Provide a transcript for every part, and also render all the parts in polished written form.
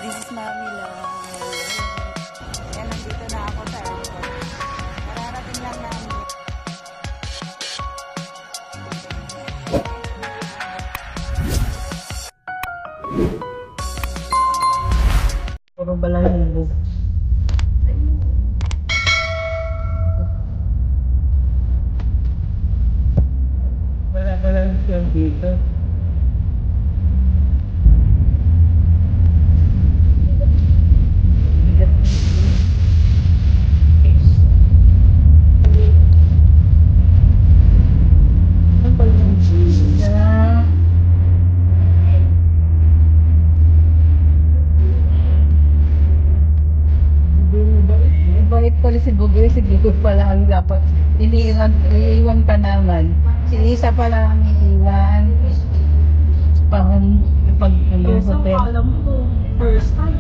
This is Mami Love. Ayan, nandito na ako sa airport. Mararating lang namin. Puro balahibo. Wala lang siyang dito. Bait pala si Bugay, si Gigod pala ang dapat iniiwan ka naman. Si Isa pala ang iiwan. Pag hotel. Alam ko, first time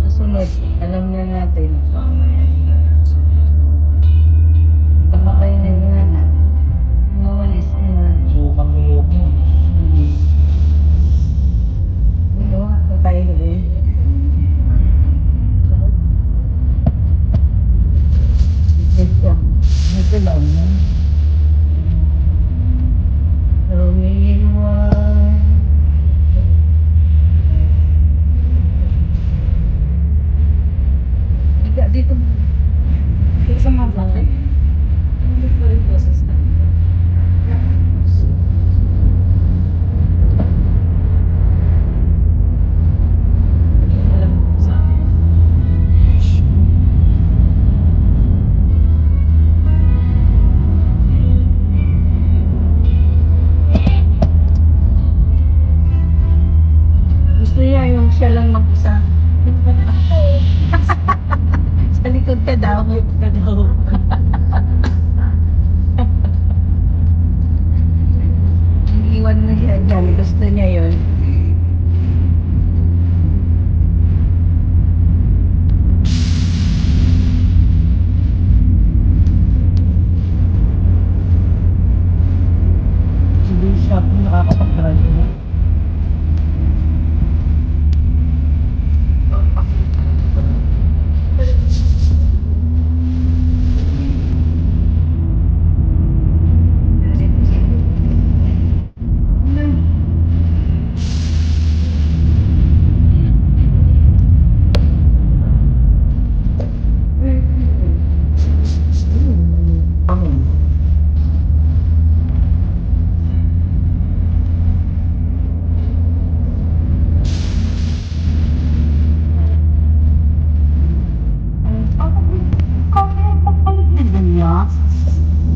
Nasunod, alam na natin. Pamakay na yung anak. Mawalis na. Bukang mo. Ito, patay rin. Ito lang. Rumiwan. Higa dito. Sa mga bakit? Hindi pa rin process na. Alam ko sa akin. Gusto niya yung siya lang mag-isa. Sa likod ka daw. Iwan mo siya dyan. Gusto niya yun. Hindi siya nakakapagdala.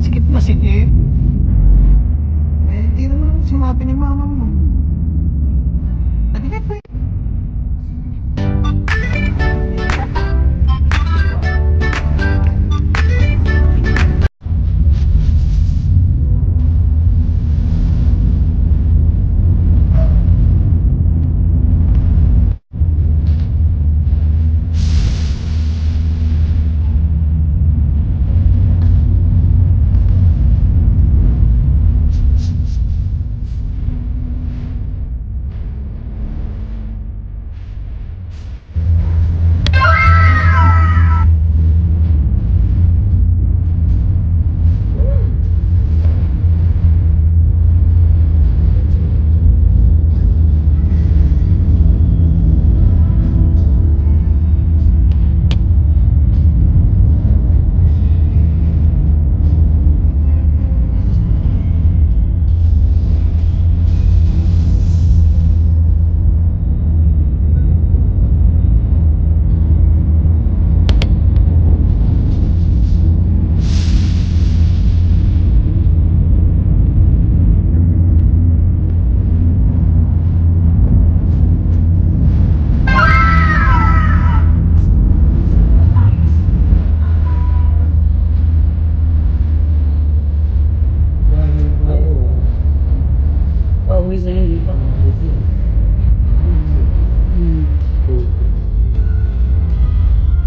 Sikip na sikip. Hindi naman sinabi ni mama mo. Nagigit ba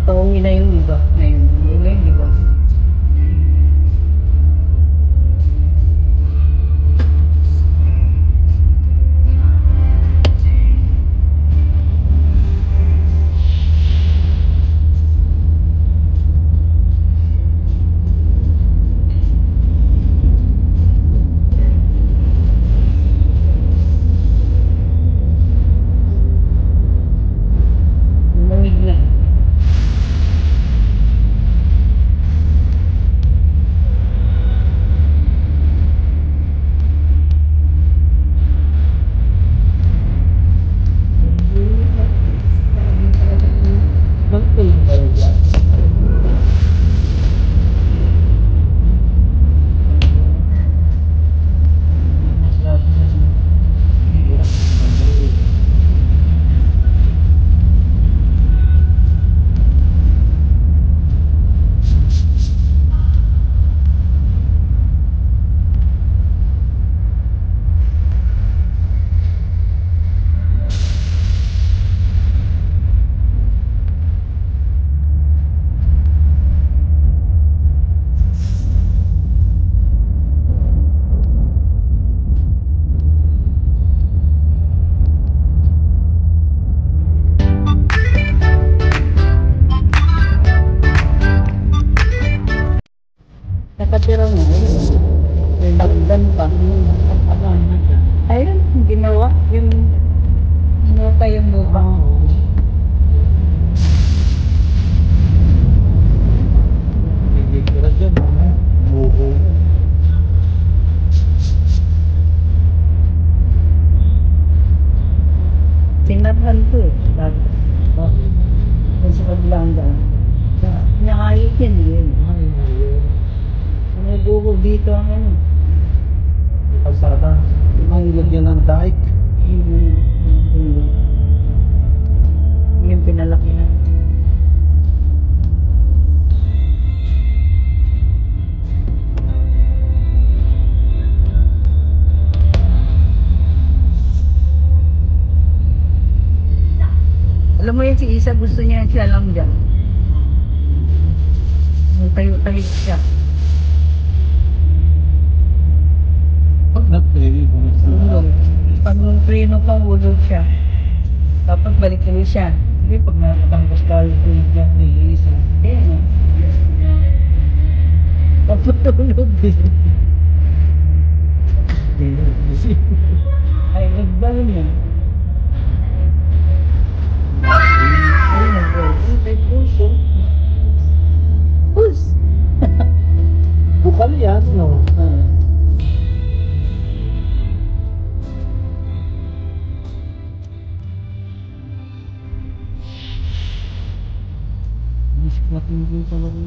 pauwi na yung iba ngayon. Ngayon, di ba? dito ang ano. Kalsada. Ang lagyan ng dike. Yung pinalaki na. Alam mo yun si Isa, gusto niya siya lang dyan. Tayo-tayo siya. Pag na-play, Ulog. Pag nung preno pa, ulog siya. Dapat balik ulit siya. hindi, pag nakatanggas tayo, yan, naiisa. Ayan. Paputulog din. Ay, nagbalo niya. Ay, nagbalo. May puso. Pus! Bukal yan, no? Isip natin yung pala ko.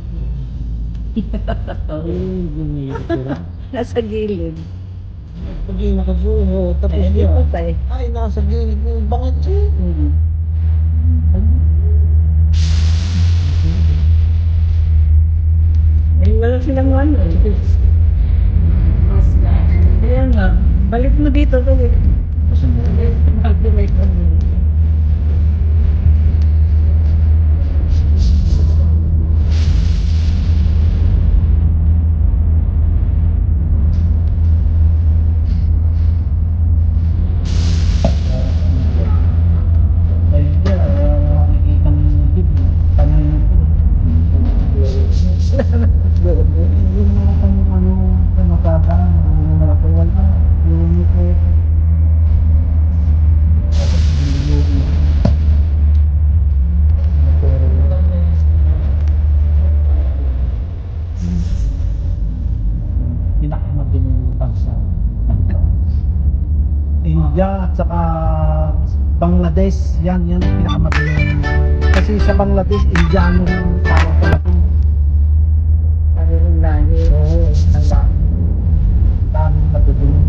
Ay, gumilip sila. Nasa gilid. Pag yung nakasuho, tapos Eh, di yan. patay. Ay, nasa gilid mo. Bakit siya? Eh, wala silang ano. Kaya nga, balik mo dito ulit. Mag-balik mo. Ay, yan. Nakikita ng bib. Tanay mo. Yung mga ano, makakaan, wala. Yung ito. Tapos yung pinakamadaling bansa. India at saka Bangladesh, yan pinakamadaling. Kasi sa Bangladesh, Indiano yung tawag pala po. Ano yung lahi? Oo, ang daming matutulong.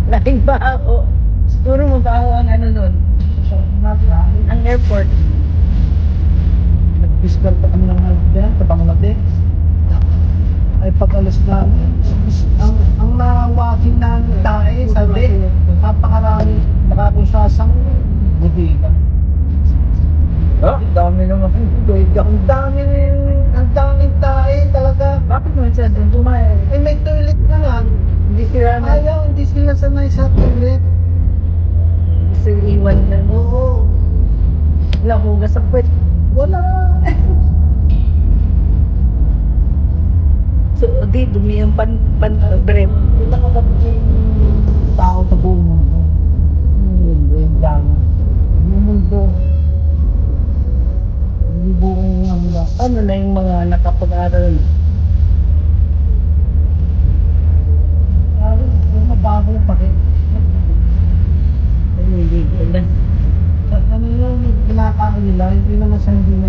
Lahing baho. Siguro mabaho ang ano nun. Ang airport. Nag-fiscal pa kami ng yan, sa Bangladesh. Ay pag alas na, ang nawaking ng tae, sabi, napakarami, nakapusasang budigan. Oh, dami naman. Ang daming tae talaga. Bakit naman siya doon tumayo? Eh may toilet na nga. Hindi sila na. Ayaw, hindi sila sanay sa toilet. Gusto iwan na. Oo. Wala hugas sa puwet. Wala. So, di, dumi yung brem. Wala ka dapat yung tao sa buong mundo. Yung dami. Yung mundo. Yung buong nila. Ano na yung mga nakapag-aral? Yung mabago pa rin. Ay, hindi ko na. Ano yung pinakaano nila, hindi naman sa hindi na